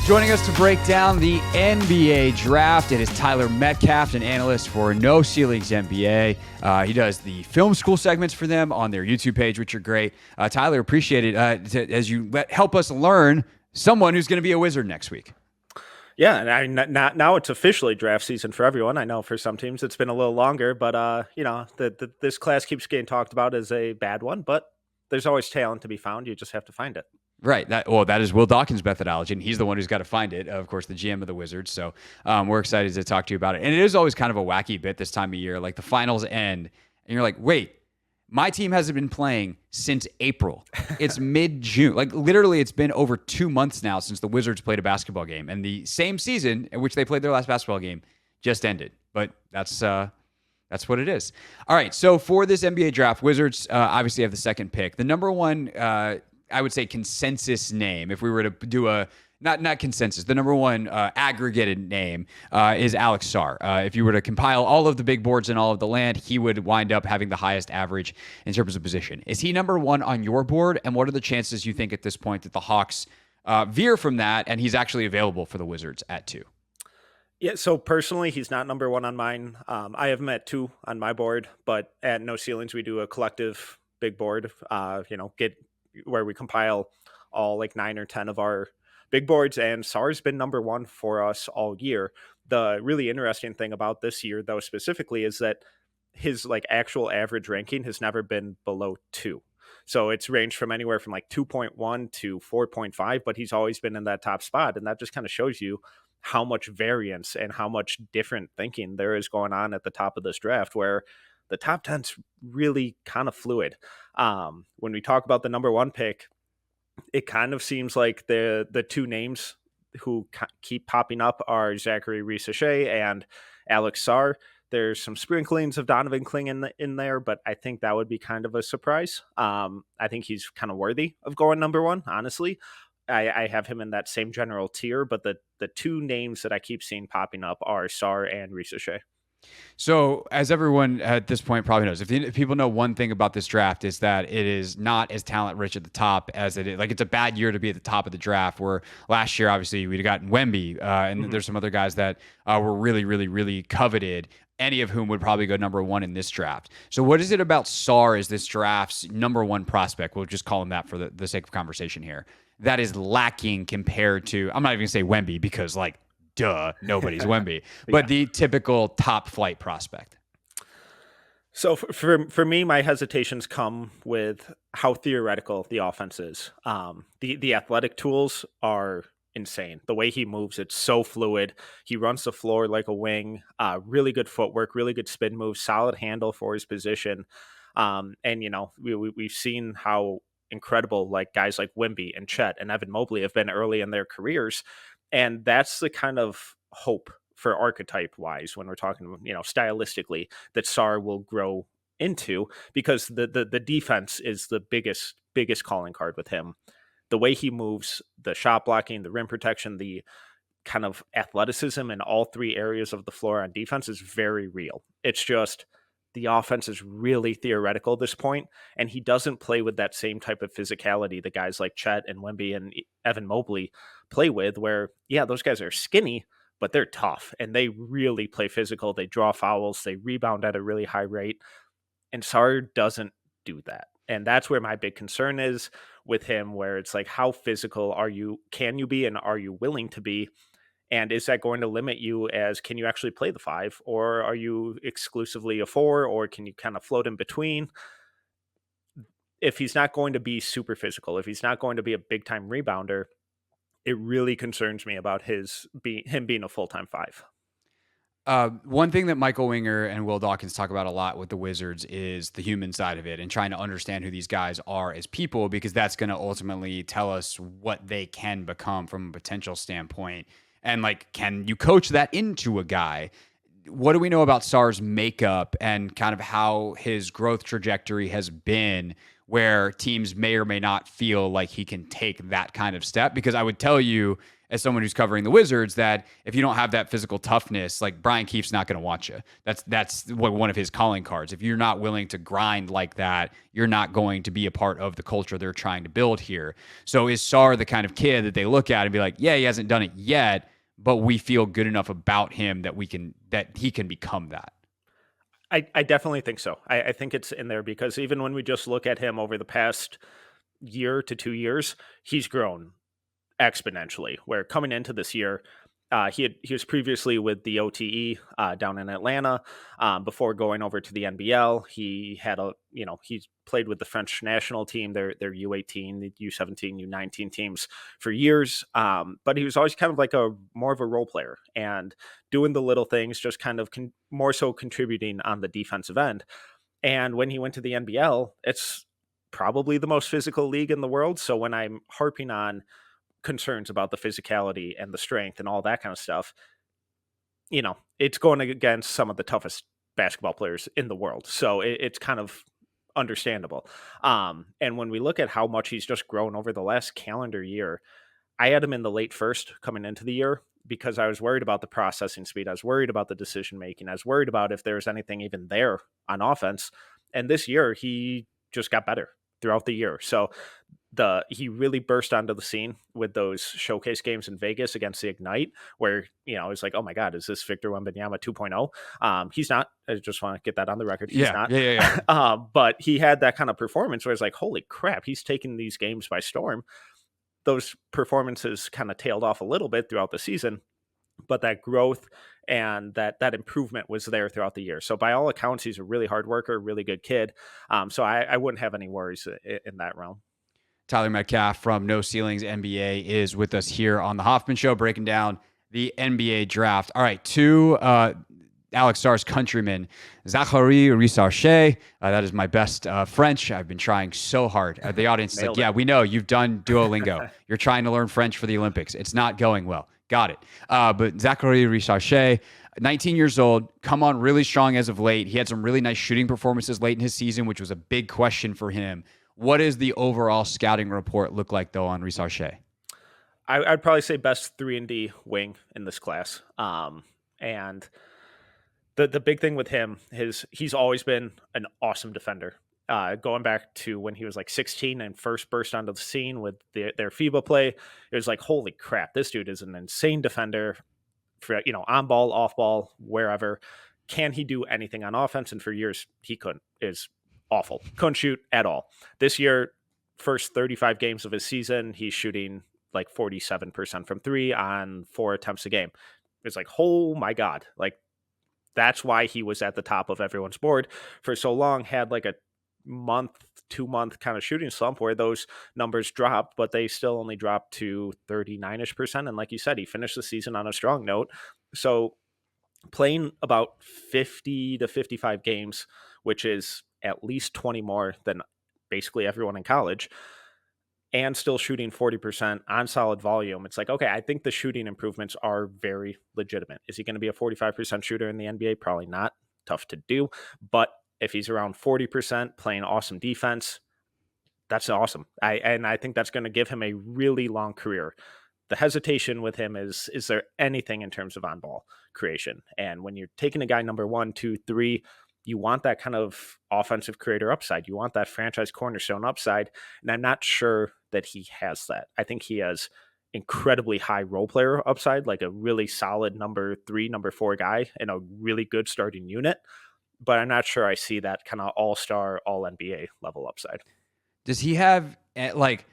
Joining us to break down the NBA draft, it is Tyler Metcalf, an analyst for No Ceilings NBA. He does the film school segments for them on their YouTube page, which are great. Tyler, appreciate it as you help us learn someone who's going to be a Wizard next week. Yeah, and now it's officially draft season for everyone. I know for some teams it's been a little longer, but this class keeps getting talked about as a bad one, but there's always talent to be found. You just have to find it. Right. That is Will Dawkins' methodology, and he's the one who's got to find it, of course, the GM of the Wizards. So we're excited to talk to you about it. And it is always kind of a wacky bit this time of year. Like the finals end, and you're like, wait, my team hasn't been playing since April. It's mid-June. Like literally, it's been over 2 months now since the Wizards played a basketball game. And the same season in which they played their last basketball game just ended. But that's what it is. All right, so for this NBA draft, Wizards obviously have the second pick. The number one I would say consensus name, if we were to do a, not consensus, the number one aggregated name is Alex Sarr. If you were to compile all of the big boards in all of the land, he would wind up having the highest average in terms of position. Is he number one on your board? And what are the chances you think at this point that the Hawks veer from that and he's actually available for the Wizards at 2? Yeah, so personally, he's not number one on mine. I have him at 2 on my board, but at No Ceilings, we do a collective big board, where we compile all like 9 or 10 of our big boards, and Sarr's been number one for us all year. The really interesting thing about this year, though, specifically, is that his like actual average ranking has never been below 2. So it's ranged from anywhere from like 2.1 to 4.5, but he's always been in that top spot. And that just kind of shows you how much variance and how much different thinking there is going on at the top of this draft, where the top 10's really kind of fluid. When we talk about the number one pick, it kind of seems like the two names who keep popping up are Zaccharie Risacher and Alex Sarr. There's some sprinklings of Donovan Cling in there, but I think that would be kind of a surprise. I think he's kind of worthy of going number one, honestly. I have him in that same general tier, but the two names that I keep seeing popping up are Sarr and Risacher. So, as everyone at this point probably knows, if people know one thing about this draft is that it is not as talent rich at the top as it is. Like, it's a bad year to be at the top of the draft, where last year, obviously, we'd gotten Wemby, and there's some other guys that were really, really, really coveted, any of whom would probably go number one in this draft. So what is it about Sarr as this draft's number one prospect? We'll just call him that for the sake of conversation here. That is lacking compared to, I'm not even going to say Wemby because, like, duh, nobody's Wemby, but the typical top flight prospect. So for me, my hesitations come with how theoretical the offense is. The athletic tools are insane. The way he moves, it's so fluid. He runs the floor like a wing, really good footwork, really good spin moves, solid handle for his position. And, we've seen how incredible like guys like Wemby and Chet and Evan Mobley have been early in their careers. And that's the kind of hope for archetype wise when we're talking, stylistically, that Sarr will grow into, because the defense is the biggest calling card with him. The way he moves, the shot blocking, the rim protection, the kind of athleticism in all three areas of the floor on defense is very real. It's just the offense is really theoretical at this point, and he doesn't play with that same type of physicality that guys like Chet and Wemby and Evan Mobley play with, where, yeah, those guys are skinny, but they're tough, and they really play physical. They draw fouls. They rebound at a really high rate, and Sarr doesn't do that. And that's where my big concern is with him, where it's like, how physical can you be, and are you willing to be? And is that going to limit you as, can you actually play the 5, or are you exclusively a 4, or can you kind of float in between? If he's not going to be super physical, if he's not going to be a big time rebounder, it really concerns me about him being a full-time 5. One thing that Michael Winger and Will Dawkins talk about a lot with the Wizards is the human side of it and trying to understand who these guys are as people, because that's going to ultimately tell us what they can become from a potential standpoint. And like, can you coach that into a guy? What do we know about Sarr's makeup and kind of how his growth trajectory has been, where teams may or may not feel like he can take that kind of step? Because I would tell you, as someone who's covering the Wizards that if you don't have that physical toughness, like Brian Keefe's not going to want you. That's one of his calling cards. If you're not willing to grind like that, you're not going to be a part of the culture they're trying to build here. So is Sarr the kind of kid that they look at and be like, yeah, he hasn't done it yet, but we feel good enough about him that he can become that? I definitely think so. I think it's in there because even when we just look at him over the past year to 2 years, he's grown exponentially. Where coming into this year, he was previously with the OTE down in Atlanta. Before going over to the NBL, he had he's played with the French national team, their U18, the U17, U19 teams for years. But he was always kind of like more of a role player and doing the little things, just kind of more so contributing on the defensive end. And when he went to the NBL, it's probably the most physical league in the world. So when I'm harping on concerns about the physicality and the strength and all that kind of stuff, it's going against some of the toughest basketball players in the world. So it's kind of understandable. And when we look at how much he's just grown over the last calendar year, I had him in the late first coming into the year because I was worried about the processing speed. I was worried about the decision making. I was worried about if there was anything even there on offense. And this year, he just got better throughout the year. So he really burst onto the scene with those showcase games in Vegas against the Ignite, where it's like, oh my God, is this Victor Wembanyama 2.0? He's not. I just want to get that on the record. He's not. Yeah. But he had that kind of performance where it's like, holy crap, he's taking these games by storm. Those performances kind of tailed off a little bit throughout the season, but that growth and that improvement was there throughout the year. So by all accounts, he's a really hard worker, really good kid. So I wouldn't have any worries in that realm. Tyler Metcalf from No Ceilings NBA is with us here on the Hoffman Show, breaking down the NBA draft. All right, to Alex Sarr's countryman, Zaccharie Risacher. That is my best French. I've been trying so hard. The audience is like, yeah, we know you've done Duolingo. You're trying to learn French for the Olympics. It's not going well. Got it. But Zaccharie Risacher, 19 years old, come on really strong as of late. He had some really nice shooting performances late in his season, which was a big question for him. What does the overall scouting report look like, though, on Risacher? I'd probably say best 3-and-D wing in this class. And the big thing with him is he's always been an awesome defender. Going back to when he was like 16 and first burst onto the scene with their FIBA play, it was like, holy crap, this dude is an insane defender for, on ball, off ball, wherever. Can he do anything on offense? And for years, he couldn't. Is awful. Couldn't shoot at all. This year, first 35 games of his season, he's shooting like 47% from three on 4 attempts a game. It's like, oh my God. Like, that's why he was at the top of everyone's board for so long, had like a 2-month kind of shooting slump where those numbers dropped, but they still only dropped to 39-ish%. And like you said, he finished the season on a strong note. So playing about 50 to 55 games, which is at least 20 more than basically everyone in college, and still shooting 40% on solid volume. It's like, okay, I think the shooting improvements are very legitimate. Is he going to be a 45% shooter in the NBA? Probably not. Tough to do. But if he's around 40%, playing awesome defense, that's awesome. I think that's going to give him a really long career. The hesitation with him is there anything in terms of on-ball creation? And when you're taking a guy number 1, 2, 3, you want that kind of offensive creator upside. You want that franchise cornerstone upside. And I'm not sure that he has that. I think he has incredibly high role player upside, like a really solid number 3, number 4 guy in a really good starting unit. But I'm not sure I see that kind of all-star, all-NBA level upside. Does he have, like,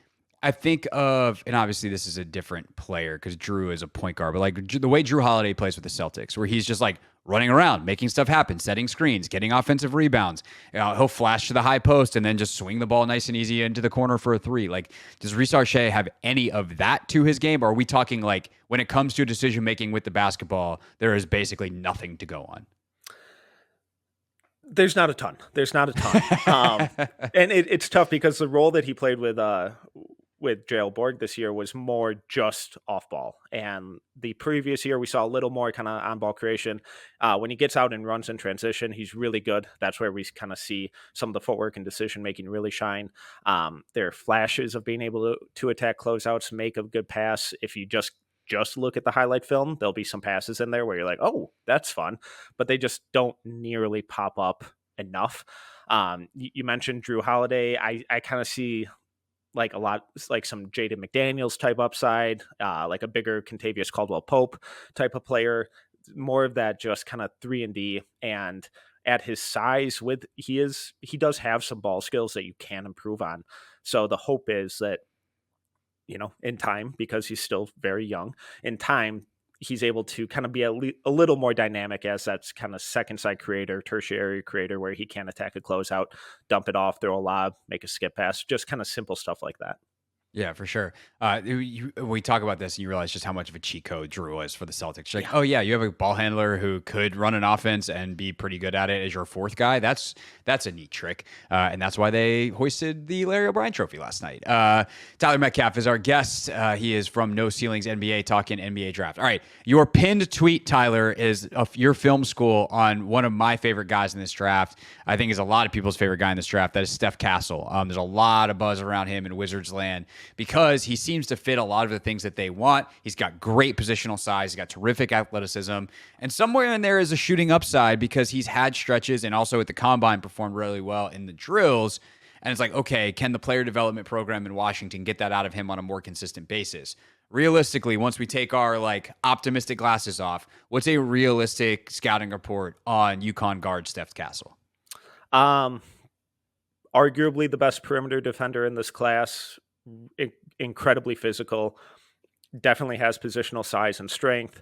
I think of, and obviously this is a different player because Drew is a point guard, but like the way Drew Holiday plays with the Celtics, where he's just like running around, making stuff happen, setting screens, getting offensive rebounds. He'll flash to the high post and then just swing the ball nice and easy into the corner for a 3. Like, does Risacher have any of that to his game? Or are we talking like when it comes to decision making with the basketball, there is basically nothing to go on? There's not a ton. And it's tough because the role that he played with Jael Borg this year was more just off ball. And the previous year, we saw a little more kind of on ball creation. When he gets out and runs in transition, he's really good. That's where we kind of see some of the footwork and decision making really shine. There are flashes of being able to attack closeouts, make a good pass. If you just just look at the highlight film, there'll be some passes in there where you're like, oh, that's fun, but they just don't nearly pop up enough. You mentioned Drew Holiday. I kind of see like a lot, like some Jaden McDaniels type upside, like a bigger Contavious Caldwell Pope type of player, more of that just kind of 3-and-D. And at his size, he does have some ball skills that you can improve on. So the hope is that, in time, because he's still very young, in time, he's able to kind of be a little more dynamic as that's kind of second side creator, tertiary creator, where he can attack a closeout, dump it off, throw a lob, make a skip pass, just kind of simple stuff like that. Yeah, for sure. We talk about this and you realize just how much of a cheat code Drew is for the Celtics. You're like, oh yeah, you have a ball handler who could run an offense and be pretty good at it as your fourth guy. That's a neat trick. And that's why they hoisted the Larry O'Brien trophy last night. Tyler Metcalf is our guest. He is from No Ceilings NBA, talking NBA draft. All right. Your pinned tweet, Tyler, is your film school on one of my favorite guys in this draft. I think is a lot of people's favorite guy in this draft. That is Steph Castle. There's a lot of buzz around him in Wizards land, because he seems to fit a lot of the things that they want. He's got great positional size. He's got terrific athleticism. And somewhere in there is a shooting upside, because he's had stretches and also at the combine performed really well in the drills. And it's like, okay, can the player development program in Washington get that out of him on a more consistent basis? Realistically, once we take our optimistic glasses off, what's a realistic scouting report on UConn guard Steph Castle? Arguably the best perimeter defender in this class. Incredibly physical, definitely has positional size and strength,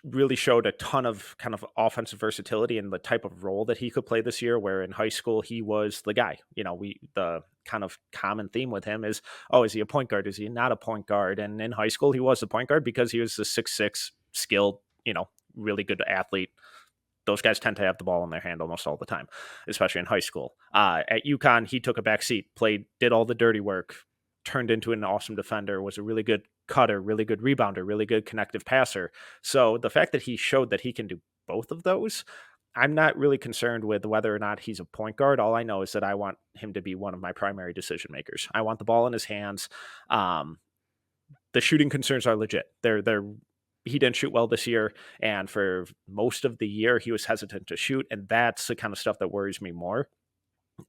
really showed a ton of kind of offensive versatility in the type of role that he could play this year, where in high school he was the guy. The kind of common theme with him is, oh, is he a point guard? Is he not a point guard? And in high school he was the point guard because he was the 6'6", skilled, really good athlete. Those guys tend to have the ball in their hand almost all the time, especially in high school. At UConn, he took a back seat, did all the dirty work, turned into an awesome defender, was a really good cutter, really good rebounder, really good connective passer. So the fact that he showed that he can do both of those, I'm not really concerned with whether or not he's a point guard. All I know is that I want him to be one of my primary decision makers. I want the ball in his hands. The shooting concerns are legit. He didn't shoot well this year, and for most of the year he was hesitant to shoot, and that's the kind of stuff that worries me more.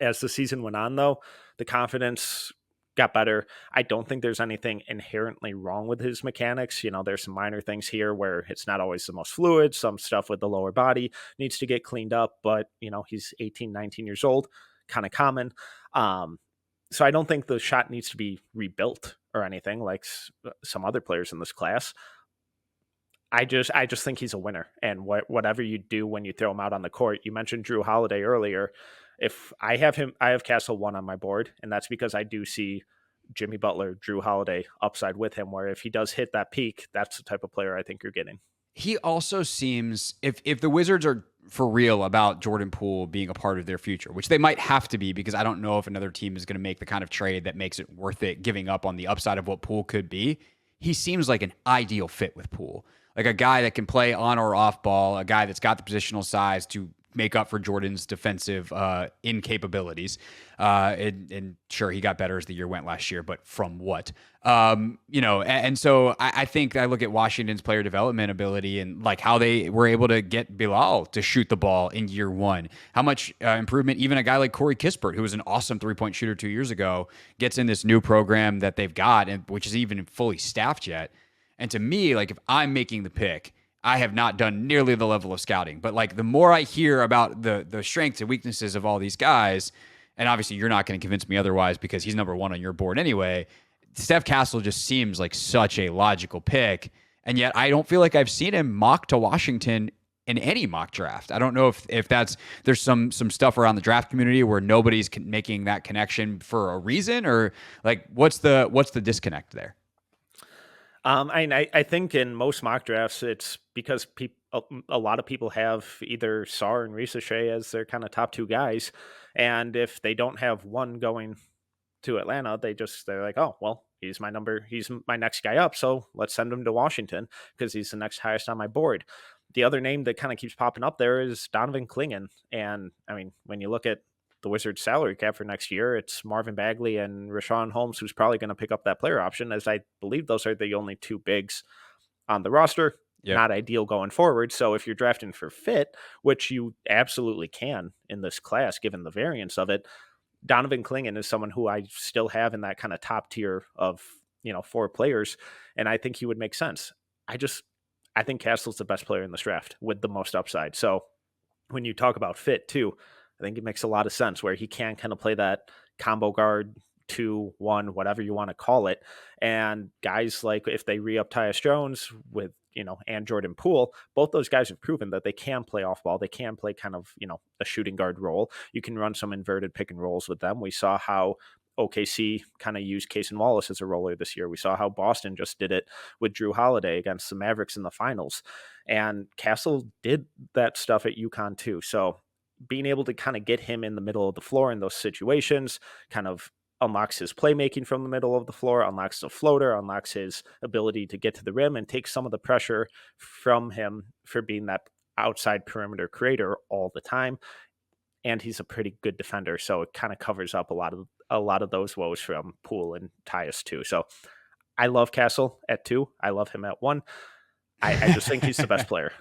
As the season went on, though, the confidence got better. I don't think there's anything inherently wrong with his mechanics. There's some minor things here where it's not always the most fluid. Some stuff with the lower body needs to get cleaned up, but he's 18, 19 years old, kind of common. So I don't think the shot needs to be rebuilt or anything like some other players in this class. I just think he's a winner, and whatever you do when you throw him out on the court. You mentioned Drew Holiday earlier. If I have Castle 1 on my board, and that's because I do see Jimmy Butler, Drew Holiday upside with him, where if he does hit that peak, that's the type of player I think you're getting. He also seems, if the Wizards are for real about Jordan Poole being a part of their future, which they might have to be, because I don't know if another team is going to make the kind of trade that makes it worth it giving up on the upside of what Poole could be. He seems like an ideal fit with Poole. Like a guy that can play on or off ball, a guy that's got the positional size to make up for Jordan's defensive incapabilities. And sure, he got better as the year went last year, but from what? And so I think I look at Washington's player development ability and like how they were able to get Bilal to shoot the ball in year one. How much improvement even a guy like Corey Kispert, who was an awesome three-point shooter 2 years ago, gets in this new program that they've got, and which is even fully staffed yet. And to me, like if I'm making the pick, I have not done nearly the level of scouting. But like the more I hear about the strengths and weaknesses of all these guys, and obviously you're not going to convince me otherwise because he's number one on your board anyway, Steph Castle just seems like such a logical pick. And yet I don't feel like I've seen him mock to Washington in any mock draft. I don't know if there's some stuff around the draft community where nobody's making that connection for a reason, or like what's the disconnect there? I think in most mock drafts, it's because a lot of people have either Sarr and Risacher as their kind of top two guys. And if they don't have one going to Atlanta, they're like, oh, well, he's my next guy up. So let's send him to Washington because he's the next highest on my board. The other name that kind of keeps popping up there is Donovan Clingan. And I mean, when you look at the Wizards salary cap for next year, it's Marvin Bagley and Rashawn Holmes, who's probably going to pick up that player option, as I believe those are the only two bigs on the roster. Yep. Not ideal going forward. So if you're drafting for fit, which you absolutely can in this class, given the variance of it, Donovan Clingan is someone who I still have in that kind of top tier of, 4 players. And I think he would make sense. I think Castle's the best player in this draft with the most upside. So when you talk about fit too, I think it makes a lot of sense where he can kind of play that combo guard 2-1, whatever you want to call it. And guys like if they re-up Tyus Jones with, and Jordan Poole, both those guys have proven that they can play off ball. They can play kind of, a shooting guard role. You can run some inverted pick and rolls with them. We saw how OKC kind of used Cason Wallace as a roller this year. We saw how Boston just did it with Drew Holiday against the Mavericks in the finals. And Castle did that stuff at UConn too. So being able to kind of get him in the middle of the floor in those situations kind of unlocks his playmaking from the middle of the floor, unlocks the floater, unlocks his ability to get to the rim and take some of the pressure from him for being that outside perimeter creator all the time. And he's a pretty good defender, so it kind of covers up a lot of those woes from Poole and Tyus too. So I love Castle at 2. I love him at 1. I just think he's the best player.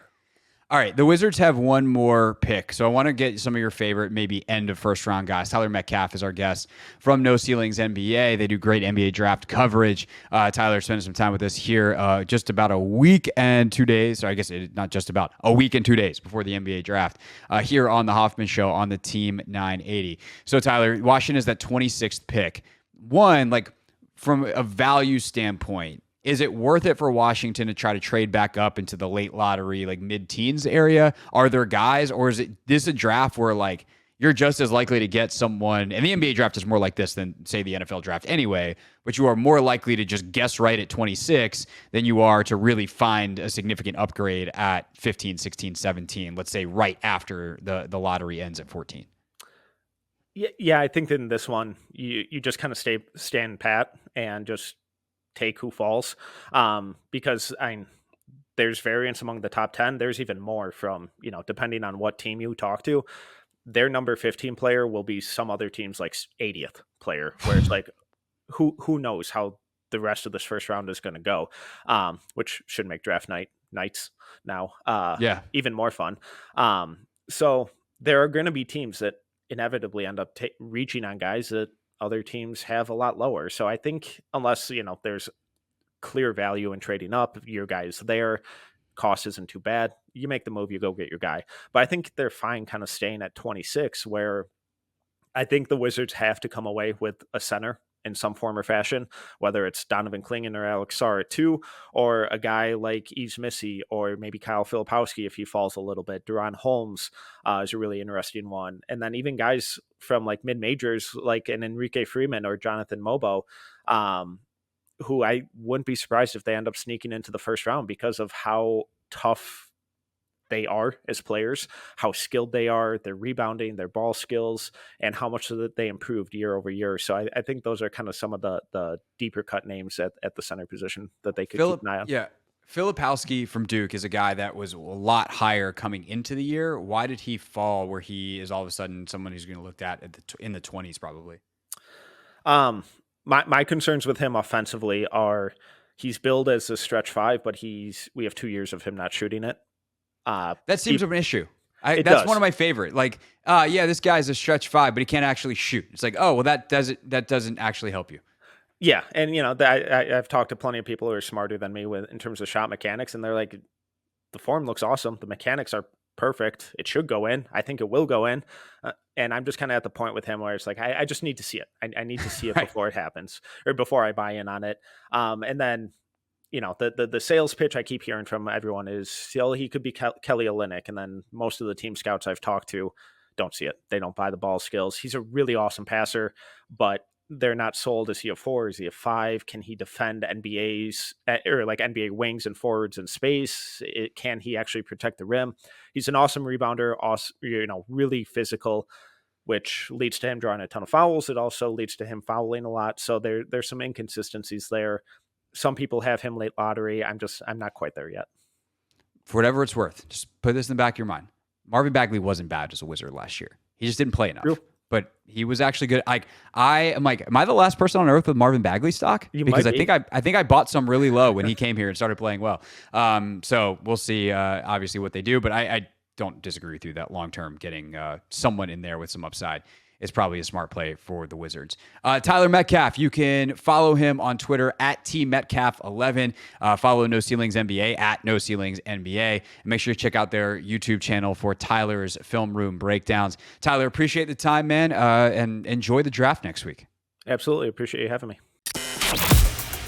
All right, the Wizards have one more pick, so I want to get some of your favorite, maybe end of first round guys. Tyler Metcalf is our guest from No Ceilings NBA. They do great NBA draft coverage. Tyler spent some time with us here just about a week and 2 days, or I guess not just about, a week and 2 days before the NBA draft here on the Hoffman Show on the Team 980. So Tyler, Washington is that 26th pick. One, like from a value standpoint, is it worth it for Washington to try to trade back up into the late lottery, like mid-teens area? Are there guys, or is this a draft where like you're just as likely to get someone, and the NBA draft is more like this than say the NFL draft anyway, but you are more likely to just guess right at 26 than you are to really find a significant upgrade at 15, 16, 17, let's say right after the lottery ends at 14? Yeah, I think in this one, you just kind of stand pat and just take who falls, because there's variance among the top 10. There's even more from, depending on what team you talk to, their number 15 player will be some other team's like 80th player, where it's like, who knows how the rest of this first round is going to go, which should make draft nights now even more fun. So there are going to be teams that inevitably end up reaching on guys that other teams have a lot lower. So I think unless, there's clear value in trading up, your guy's there, cost isn't too bad, you make the move, you go get your guy. But I think they're fine kind of staying at 26, where I think the Wizards have to come away with a center in some form or fashion, whether it's Donovan Clingan or Alex Sarr at 2, or a guy like Yves Missy, or maybe Kyle Filipowski if he falls a little bit. Duran Holmes is a really interesting one. And then even guys from like mid-majors like an Enrique Freeman or Jonathan Mobo, who I wouldn't be surprised if they end up sneaking into the first round because of how tough they are as players, how skilled they are, their rebounding, their ball skills, and how much that they improved year over year. So I think those are kind of some of the deeper cut names at the center position that they could keep an eye on. Yeah. Filipowski from Duke is a guy that was a lot higher coming into the year. Why did he fall where he is all of a sudden someone who's going to look at in the 20s probably? My concerns with him offensively are he's billed as a stretch 5, but we have 2 years of him not shooting it. That seems an issue. That's does. one of my favorite. Like, this guy's a stretch 5, but he can't actually shoot. It's like, oh, well, that doesn't actually help you. Yeah, and I've talked to plenty of people who are smarter than me in terms of shot mechanics, and they're like, the form looks awesome, the mechanics are perfect, it should go in. I think it will go in, and I'm just kind of at the point with him where it's like I just need to see it. I need to see it Right. before it happens, or before I buy in on it. And then the sales pitch I keep hearing from everyone is, he could be Kelly Olynyk, and then most of the team scouts I've talked to don't see it. They don't buy the ball skills. He's a really awesome passer, but they're not sold. Is he a 4? Is he a 5? Can he defend NBA's or like NBA wings and forwards in space? Can he actually protect the rim? He's an awesome rebounder, really physical, which leads to him drawing a ton of fouls. It also leads to him fouling a lot. So there's some inconsistencies there. Some people have him late lottery. I'm not quite there yet. For whatever it's worth, just put this in the back of your mind. Marvin Bagley wasn't bad as a Wizard last year. He just didn't play enough. True. but he was actually good. Like I am like, am I the last person on earth with Marvin Bagley stock? Because I think I bought some really low when he came here and started playing well. So we'll see obviously what they do, but I don't disagree with you that long term getting someone in there with some upside is probably a smart play for the Wizards. Tyler Metcalf, you can follow him on Twitter at TMetcalf11. Follow No Ceilings NBA at No Ceilings NBA. And make sure you check out their YouTube channel for Tyler's Film Room breakdowns. Tyler, appreciate the time, man, and enjoy the draft next week. Absolutely. Appreciate you having me.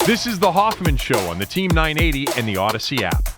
This is The Hoffman Show on the Team 980 and the Odyssey app.